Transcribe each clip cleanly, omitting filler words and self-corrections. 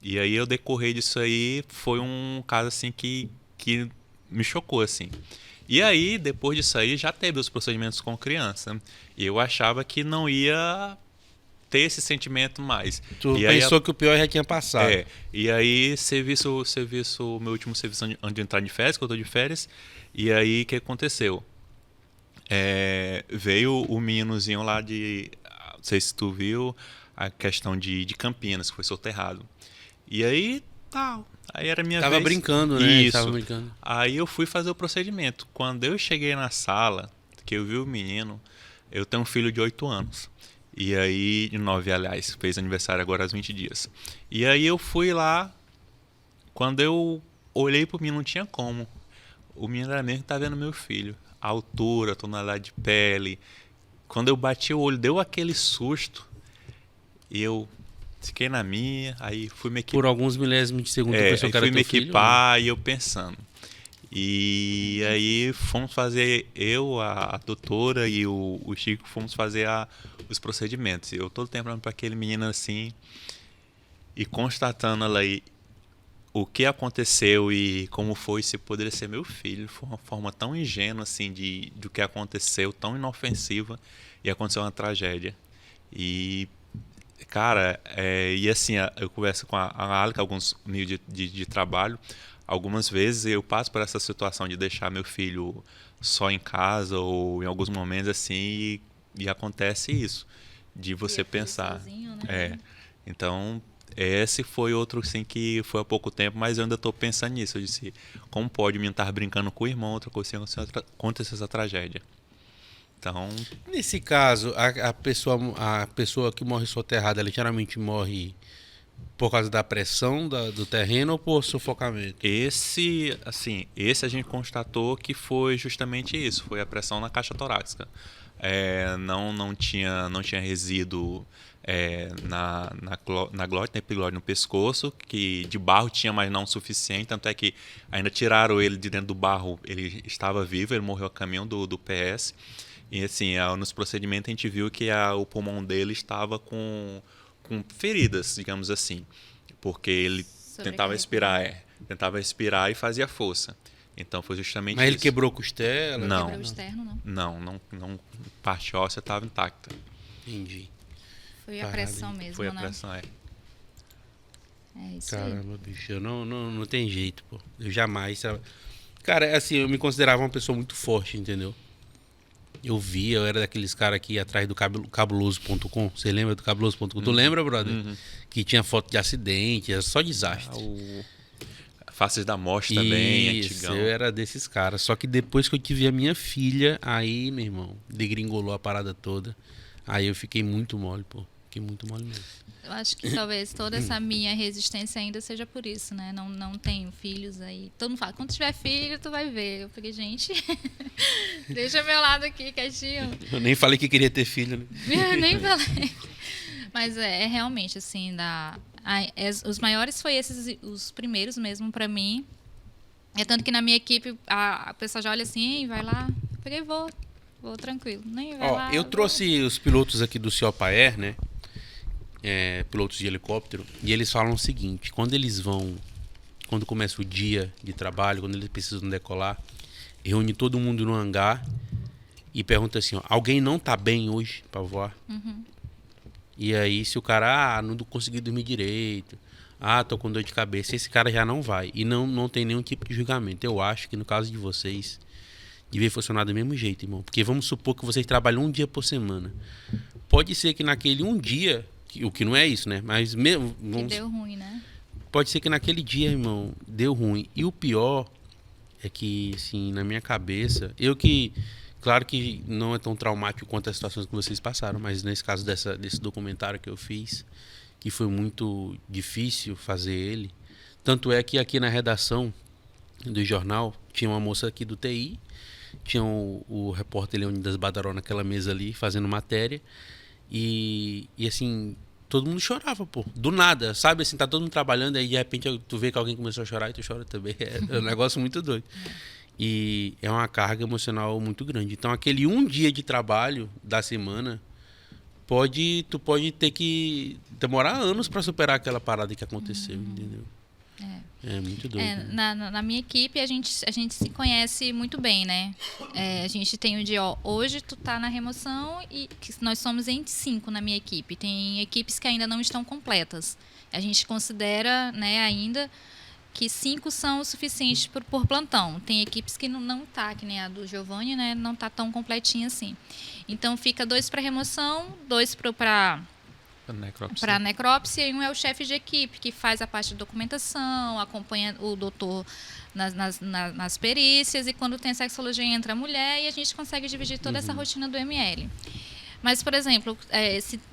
E aí, ao decorrer disso aí, foi um caso assim que me chocou, assim. E aí, depois disso aí, já teve os procedimentos com criança. E eu achava que não ia ter esse sentimento mais. Tu E aí, pensou que o pior já tinha passado. e aí meu último serviço antes de entrar de férias, que eu tô de férias, e aí o que aconteceu? Veio o meninozinho lá não sei se tu viu, a questão de Campinas, que foi soterrado. E aí, tal. Aí era a minha Tava vez. brincando, né? Tava Isso. brincando. Aí eu fui fazer o procedimento. Quando eu cheguei na sala, que eu vi o menino, eu tenho um filho de 8 anos. E aí, de 9, aliás, fez aniversário agora há 20 dias. E aí eu fui lá, quando eu olhei pro menino, não tinha como. O menino era mesmo que tá vendo meu filho. A altura, a tonalidade de pele. Quando eu bati o olho, deu aquele susto. E eu fiquei na minha, aí fui me Por equipar. alguns milésimos de segundo tu pensou Aí que era fui me teu filho, né? equipar e eu pensando. E aí fomos fazer, eu, a doutora e o Chico, fomos fazer os procedimentos. Eu todo tempo olhando para aquele menino assim e constatando ali o que aconteceu e como foi, se poderia ser meu filho. Foi uma forma tão ingênua assim do que aconteceu, tão inofensiva, e aconteceu uma tragédia. E cara, e assim, eu converso com a Alec, alguns meios de trabalho. Algumas vezes eu passo por essa situação de deixar meu filho só em casa ou em alguns momentos assim e acontece isso, de você pensar. Sozinho, né? É, então, esse foi outro assim que foi há pouco tempo, mas eu ainda estou pensando nisso. Eu disse, como pode me estar brincando com o irmão, outra coisa assim, aconteceu essa tragédia. Então, Nesse caso, a pessoa que morre soterrada, ela geralmente morre por causa da pressão do terreno ou por sufocamento? esse a gente constatou que foi justamente isso, foi a pressão na caixa torácica. Não tinha resíduo na glote, na epiglote, no pescoço, que de barro tinha, mas não o suficiente, tanto é que ainda tiraram ele de dentro do barro, ele estava vivo, ele morreu a caminho do PS. E assim, nos procedimentos a gente viu que o pulmão dele estava com feridas, digamos assim, porque ele tentava respirar e fazia força. Então foi justamente Mas ele isso. quebrou costela? Não. Quebrou o externo, não. Não, parte óssea estava intacta. Entendi. Foi a Caralho, pressão mesmo, Foi a né? pressão, É isso aí. Caramba, bicho, eu não tem jeito, pô. Eu jamais. Cara, assim, eu me considerava uma pessoa muito forte, entendeu? Eu era daqueles caras que ia atrás do cabuloso.com. Você lembra do cabuloso.com? Tu lembra, brother? Que tinha foto de acidente, era só desastre. Faces da Morte também, Isso, antigão. eu era desses caras. Só que depois que eu tive a minha filha, aí, meu irmão, degringolou a parada toda. Aí eu fiquei muito mole, pô. Fiquei muito mole mesmo. Eu acho que talvez toda essa minha resistência ainda seja por isso, né? Não tenho filhos aí. Todo mundo fala, quando tiver filho, tu vai ver. Eu falei, gente, deixa meu lado aqui, quietinho. Eu nem falei que queria ter filho, né? Nem falei. Mas é realmente, assim, os maiores foi esses, os primeiros mesmo pra mim. É tanto que na minha equipe, a pessoa já olha assim, vai lá. Eu falei, vou tranquilo. Nem vai Ó, lá. eu trouxe os pilotos aqui do Ciopa Air, né? Pilotos de helicóptero, e eles falam o seguinte: quando começa o dia de trabalho, quando eles precisam decolar, reúne todo mundo no hangar e pergunta assim: ó, alguém não tá bem hoje pra voar? E aí, se o cara, não consegui dormir direito, tô com dor de cabeça, esse cara já não vai. E não tem nenhum tipo de julgamento. Eu acho que no caso de vocês, devia funcionar do mesmo jeito, irmão. Porque vamos supor que vocês trabalham um dia por semana. Pode ser que naquele um dia, o que não é isso, né? Mas mesmo. Que deu ruim, né? Pode ser que naquele dia, irmão, deu ruim. E o pior é que, assim, na minha cabeça, claro que não é tão traumático quanto as situações que vocês passaram, mas nesse caso desse documentário que eu fiz, que foi muito difícil fazer ele. Tanto é que aqui na redação do jornal tinha uma moça aqui do TI, tinha o repórter Leônidas Badaró naquela mesa ali, fazendo matéria, e assim, todo mundo chorava, pô. Do nada, sabe? Assim, tá todo mundo trabalhando, aí de repente tu vê que alguém começou a chorar e tu chora também. É um negócio muito doido. E é uma carga emocional muito grande. Então, aquele um dia de trabalho da semana, tu pode ter que demorar anos para superar aquela parada que aconteceu, entendeu? É muito doido. Na minha equipe, a gente se conhece muito bem, né? A gente tem o de, hoje tu tá na remoção e nós somos em 5 na minha equipe. Tem equipes que ainda não estão completas. A gente considera, né, ainda que 5 são o suficiente por plantão. Tem equipes que não tá, que nem a do Giovanni, né? Não tá tão completinha assim. Então, fica 2 para remoção, 2 para necrópsia, e um é o chefe de equipe, que faz a parte de documentação, acompanha o doutor nas perícias, e quando tem sexologia entra a mulher, e a gente consegue dividir toda essa rotina do ML. Mas, por exemplo,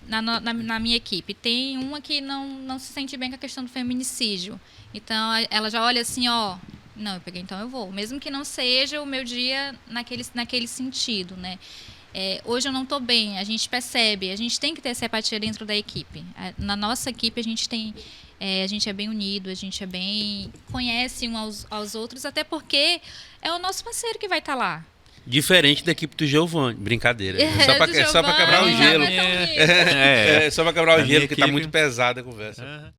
na minha equipe, tem uma que não se sente bem com a questão do feminicídio. Então, ela já olha assim, não, eu peguei, então eu vou. Mesmo que não seja o meu dia naquele sentido, né? Hoje eu não estou bem, a gente percebe, a gente tem que ter essa empatia dentro da equipe. Na nossa equipe a gente é bem unido, a gente conhece uns aos outros, até porque é o nosso parceiro que vai estar lá. Diferente da equipe do Giovanni. Brincadeira. Só para quebrar o gelo. É, Só para quebrar o gelo, porque equipe... tá muito pesada a conversa.